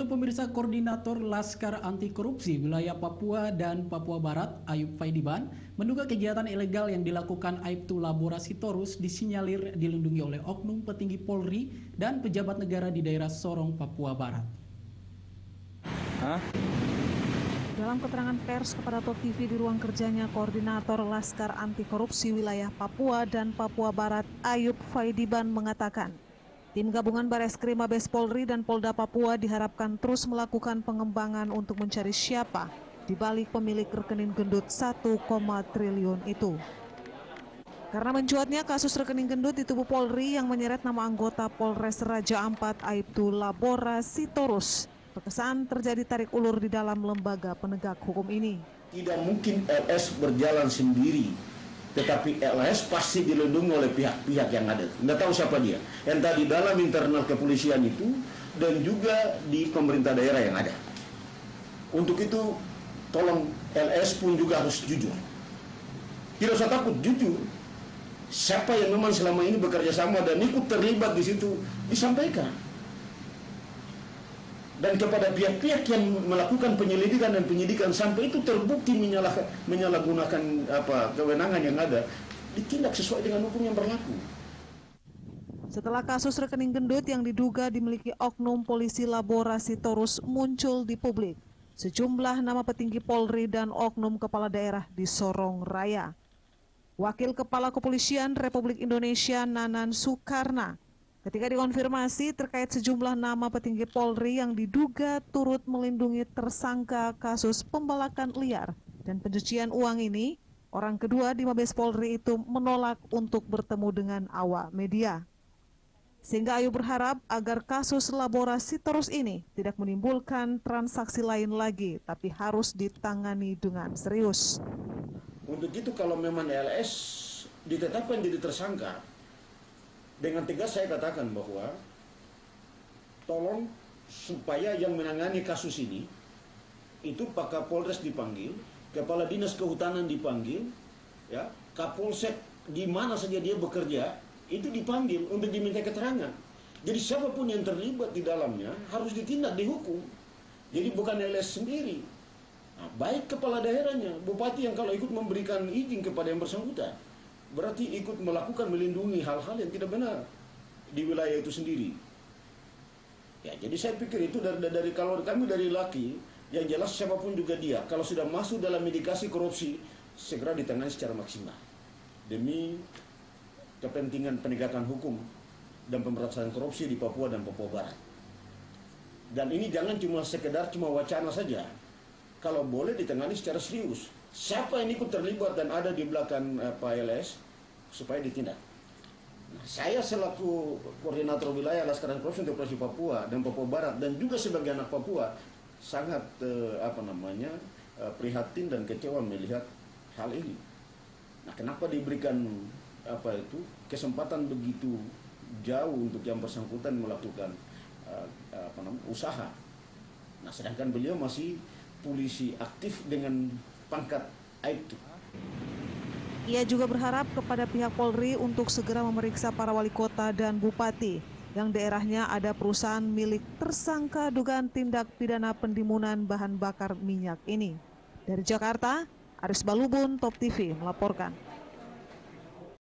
itu pemirsa, Koordinator Laskar Anti Korupsi Wilayah Papua dan Papua Barat, Ayub Faidiban, menduga kegiatan ilegal yang dilakukan Aibtu Labora Sitorus disinyalir dilindungi oleh oknum petinggi Polri dan pejabat negara di daerah Sorong, Papua Barat. Dalam keterangan pers kepada Top TV di ruang kerjanya, Koordinator Laskar Anti Korupsi Wilayah Papua dan Papua Barat, Ayub Faidiban, mengatakan, tim gabungan Bareskrim Mabes Polri dan Polda Papua diharapkan terus melakukan pengembangan untuk mencari siapa di balik pemilik rekening gendut 1, triliun itu. Karena mencuatnya kasus rekening gendut di tubuh Polri yang menyeret nama anggota Polres Raja Ampat Aibtu Labora Sitorus, terkesan terjadi tarik ulur di dalam lembaga penegak hukum ini. Tidak mungkin LS berjalan sendiri, tetapi LS pasti dilindungi oleh pihak-pihak yang ada. Nggak tahu siapa dia. Entah di dalam internal kepolisian itu dan juga di pemerintah daerah yang ada. Untuk itu, tolong LS pun juga harus jujur. Tidak usah takut, jujur. Siapa yang memang selama ini bekerja sama dan ikut terlibat di situ, disampaikan. Dan kepada pihak-pihak yang melakukan penyelidikan dan penyidikan sampai itu terbukti menyalahgunakan kewenangan yang ada, ditindak sesuai dengan hukum yang berlaku. Setelah kasus rekening gendut yang diduga dimiliki oknum polisi Labora Sitorus muncul di publik, sejumlah nama petinggi Polri dan oknum kepala daerah di Sorong Raya. Wakil Kepala Kepolisian Republik Indonesia Nanan Soekarna ketika dikonfirmasi terkait sejumlah nama petinggi Polri yang diduga turut melindungi tersangka kasus pembalakan liar dan pencucian uang ini, orang kedua di Mabes Polri itu menolak untuk bertemu dengan awak media. Sehingga Ayu berharap agar kasus Labora Sitorus ini tidak menimbulkan transaksi lain lagi, tapi harus ditangani dengan serius. Untuk itu kalau memang LS ditetapkan jadi tersangka, dengan tegas saya katakan bahwa tolong supaya yang menangani kasus ini itu Pak Kapolres dipanggil, Kepala Dinas Kehutanan dipanggil, ya, Kapolsek di mana saja dia bekerja itu dipanggil untuk diminta keterangan. Jadi siapapun yang terlibat di dalamnya harus ditindak, dihukum. Jadi bukan LS sendiri. Nah, baik kepala daerahnya, bupati yang kalau ikut memberikan izin kepada yang bersangkutan, berarti ikut melakukan melindungi hal-hal yang tidak benar di wilayah itu sendiri. Ya, jadi saya pikir itu dari kalau kami dari laki, yang jelas siapapun juga dia, kalau sudah masuk dalam indikasi korupsi, segera ditangani secara maksimal demi kepentingan penegakan hukum dan pemberantasan korupsi di Papua dan Papua Barat. Dan ini jangan sekedar wacana saja. Kalau boleh ditangani secara serius. Siapa yang ikut terlibat dan ada di belakang Pak LS supaya ditindak. Nah, saya selaku koordinator wilayah Laskar Anti Korupsi untuk Provinsi Papua dan Papua Barat dan juga sebagai anak Papua sangat prihatin dan kecewa melihat hal ini. Nah, kenapa diberikan kesempatan begitu jauh untuk yang bersangkutan melakukan usaha. Nah, sedangkan beliau masih polisi aktif dengan pangkat Aibtu. Ia juga berharap kepada pihak Polri untuk segera memeriksa para wali kota dan bupati yang daerahnya ada perusahaan milik tersangka dugaan tindak pidana penimbunan bahan bakar minyak ini. Dari Jakarta, Aris Balubun, Top TV melaporkan.